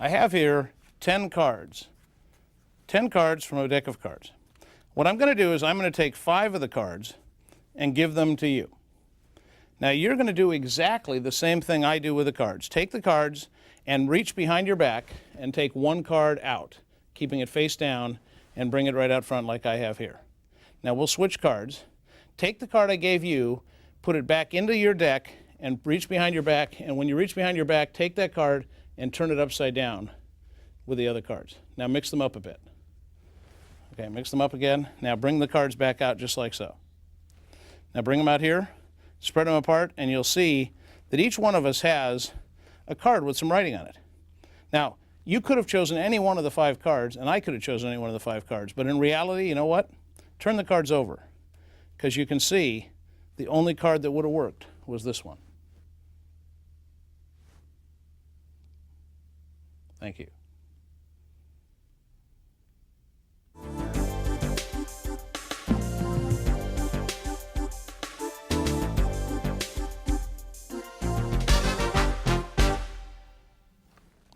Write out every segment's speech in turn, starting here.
I have here 10 cards. 10 cards from a deck of cards. What I'm going to do is I'm going to take 5 of the cards and give them to you. Now you're going to do exactly the same thing I do with the cards. Take the cards and reach behind your back and take one card out, keeping it face down, and bring it right out front like I have here. Now we'll switch cards. Take the card I gave you, put it back into your deck, and reach behind your back, and when you reach behind your back, take that card and turn it upside down with the other cards. Now mix them up a bit. Okay, mix them up again. Now bring the cards back out just like so. Now bring them out here. Spread them apart, and you'll see that each one of us has a card with some writing on it. Now, you could have chosen any one of the 5 cards, and I could have chosen any one of the 5 cards, but in reality, you know what? Turn the cards over, because you can see the only card that would have worked was this one. Thank you.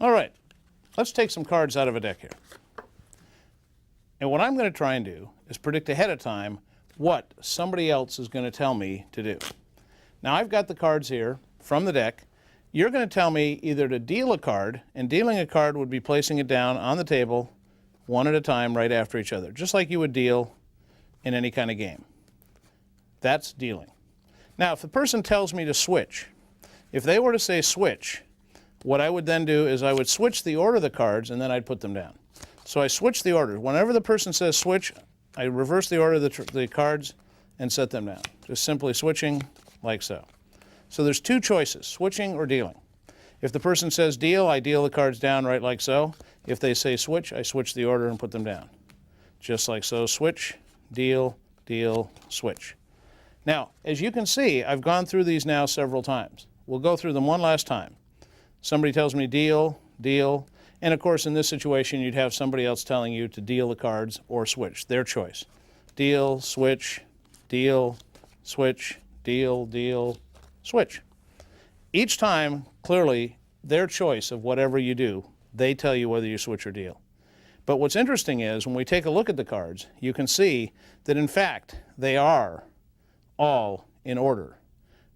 All right, let's take some cards out of a deck here. And what I'm going to try and do is predict ahead of time what somebody else is going to tell me to do. Now I've got the cards here from the deck. You're going to tell me either to deal a card, and dealing a card would be placing it down on the table one at a time right after each other, just like you would deal in any kind of game. That's dealing. Now if the person tells me to switch, if they were to say switch, what I would then do is I would switch the order of the cards, and then I'd put them down. So I switch the order. Whenever the person says switch, I reverse the order of the cards and set them down. Just simply switching like so. So there's 2 choices, switching or dealing. If the person says deal, I deal the cards down right like so. If they say switch, I switch the order and put them down. Just like so. Switch, deal, deal, switch. Now, as you can see, I've gone through these now several times. We'll go through them one last time. Somebody tells me deal, deal, and of course in this situation you'd have somebody else telling you to deal the cards or switch, their choice. Deal, switch, deal, switch, deal, deal, switch. Each time, clearly, their choice of whatever you do, they tell you whether you switch or deal. But what's interesting is when we take a look at the cards, you can see that in fact they are all in order.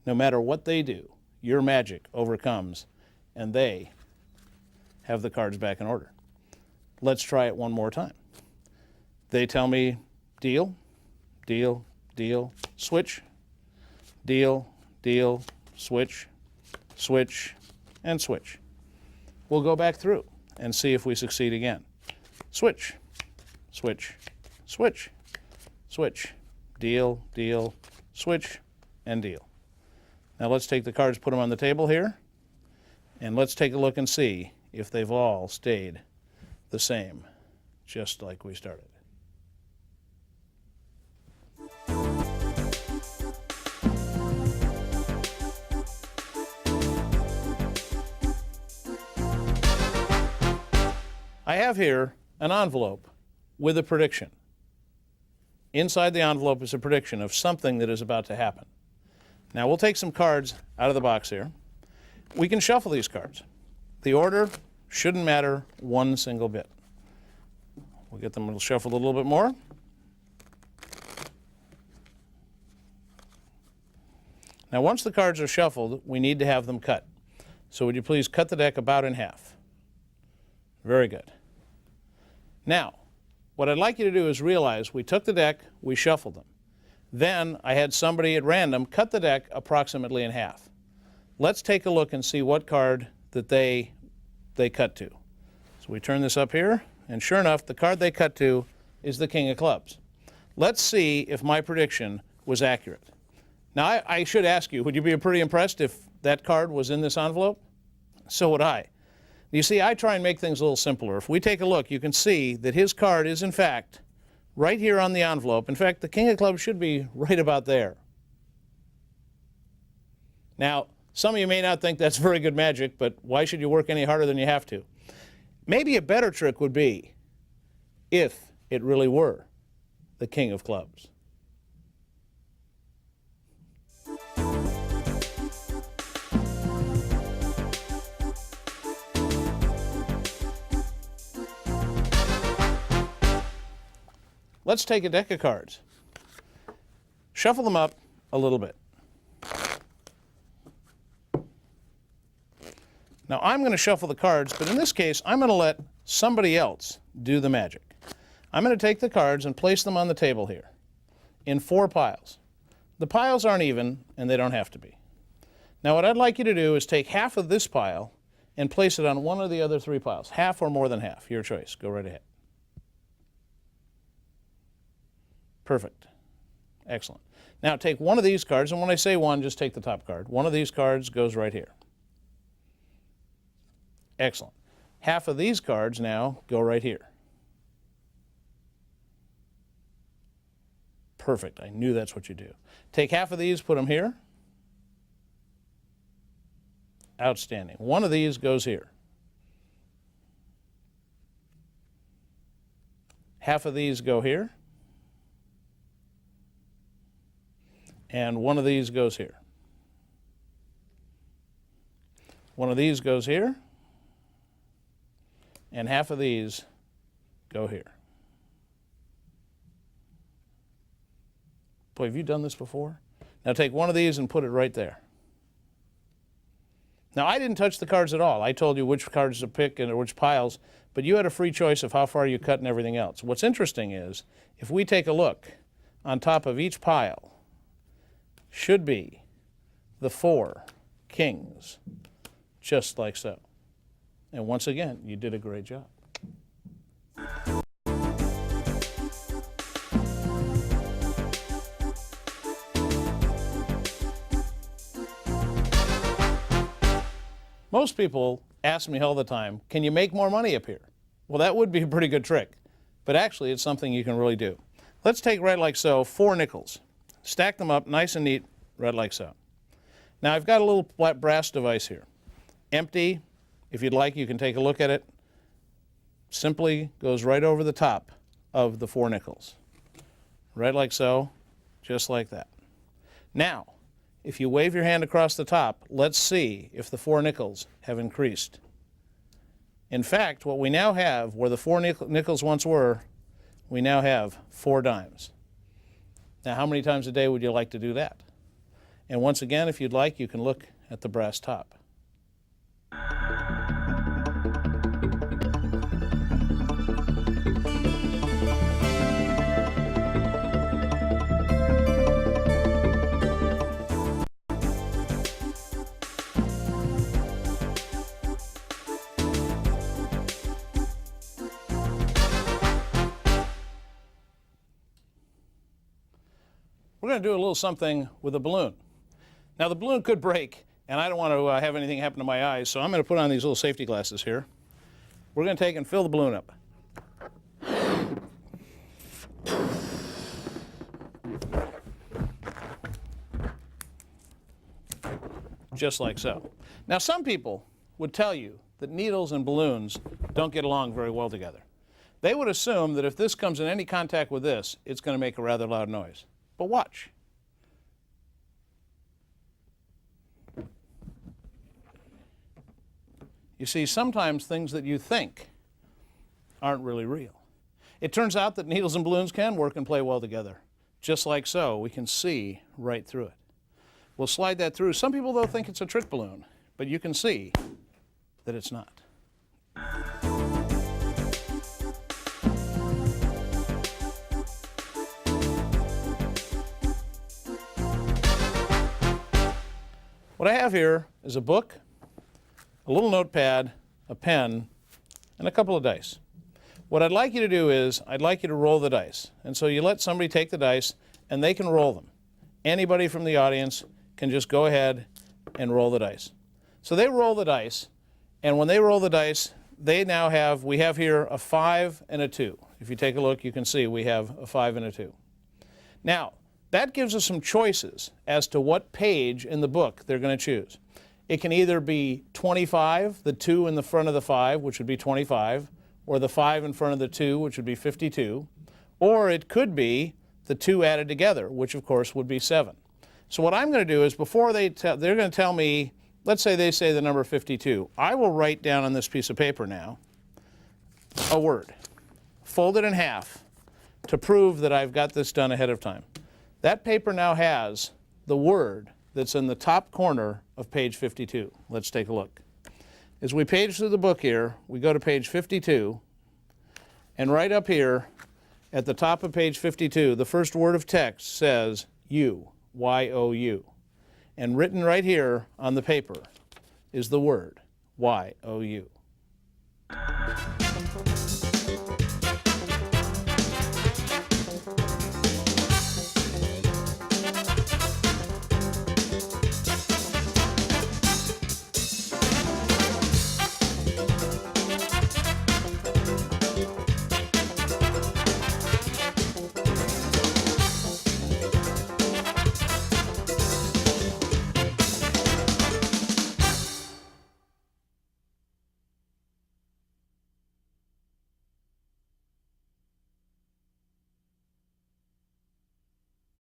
No matter what they do, your magic overcomes, and they have the cards back in order. Let's try it one more time. They tell me deal, deal, deal, switch, deal, deal, switch, switch, and switch. We'll go back through and see if we succeed again. Switch, switch, switch, switch, deal, deal, switch, and deal. Now let's take the cards, put them on the table here, and let's take a look and see if they've all stayed the same, just like we started. I have here an envelope with a prediction. Inside the envelope is a prediction of something that is about to happen. Now we'll take some cards out of the box here. We can shuffle these cards. The order shouldn't matter one single bit. We'll get them shuffled a little bit more. Now once the cards are shuffled, we need to have them cut. So would you please cut the deck about in half? Very good. Now, what I'd like you to do is realize we took the deck, we shuffled them. Then I had somebody at random cut the deck approximately in half. Let's take a look and see what card that they cut to. So we turn this up here, and sure enough, the card they cut to is the King of Clubs. Let's see if my prediction was accurate. Now, I should ask you, would you be pretty impressed if that card was in this envelope? So would I. You see, I try and make things a little simpler. If we take a look, you can see that his card is, in fact, right here on the envelope. In fact, the King of Clubs should be right about there. Now, some of you may not think that's very good magic, but why should you work any harder than you have to? Maybe a better trick would be if it really were the King of Clubs. let's take a deck of cards, shuffle them up a little bit. Now I'm going to shuffle the cards, but in this case, I'm going to let somebody else do the magic. I'm going to take the cards and place them on the table here in 4 piles. The piles aren't even, and they don't have to be. Now what I'd like you to do is take half of this pile and place it on one of the other 3 piles. Half or more than half, your choice. Go right ahead. Perfect. Excellent. Now take one of these cards, and when I say one, just take the top card. One of these cards goes right here. Excellent. Half of these cards now go right here. Perfect. I knew that's what you do. Take half of these, put them here. Outstanding. One of these goes here. Half of these go here. And one of these goes here. One of these goes here. And half of these go here. Boy, have you done this before? Now take one of these and put it right there. Now I didn't touch the cards at all. I told you which cards to pick and which piles, but you had a free choice of how far you cut and everything else. What's interesting is, if we take a look, on top of each pile should be the 4 kings, just like so. And once again, you did a great job. Most people ask me all the time, can you make more money up here? Well, that would be a pretty good trick, but actually it's something you can really do. Let's take right like so 4 nickels. Stack them up nice and neat, right like so. Now I've got a little brass device here. Empty. If you'd like, you can take a look at it. Simply goes right over the top of the 4 nickels. Right like so, just like that. Now, if you wave your hand across the top, let's see if the 4 nickels have increased. In fact, what we now have, where the 4 nickels once were, we now have 4 dimes. Now, how many times a day would you like to do that? And once again, if you'd like, you can look at the brass top. We're going to do a little something with a balloon. Now the balloon could break, and I don't want to have anything happen to my eyes, so I'm going to put on these little safety glasses here. We're going to take and fill the balloon up. Just like so. Now some people would tell you that needles and balloons don't get along very well together. They would assume that if this comes in any contact with this, it's going to make a rather loud noise. But watch. You see, sometimes things that you think aren't really real. It turns out that needles and balloons can work and play well together. Just like so, we can see right through it. We'll slide that through. Some people, though, think it's a trick balloon, but you can see that it's not. What I have here is a book, a little notepad, a pen, and a couple of dice. What I'd like you to do is, I'd like you to roll the dice. And so you let somebody take the dice, and they can roll them. Anybody from the audience can just go ahead and roll the dice. So they roll the dice, and when they roll the dice, they now have, we have here a 5 and a 2. If you take a look, you can see we have a 5 and a 2. Now, that gives us some choices as to what page in the book they're going to choose. It can either be 25, the 2 in the front of the 5, which would be 25, or the 5 in front of the 2, which would be 52, or it could be the 2 added together, which of course would be 7. So what I'm going to do is, before they're going to tell me, let's say they say the number 52, I will write down on this piece of paper now a word, fold it in half, to prove that I've got this done ahead of time. That paper now has the word that's in the top corner of page 52. Let's take a look. As we page through the book here, we go to page 52, and right up here at the top of page 52, the first word of text says you, Y-O-U. And written right here on the paper is the word Y-O-U.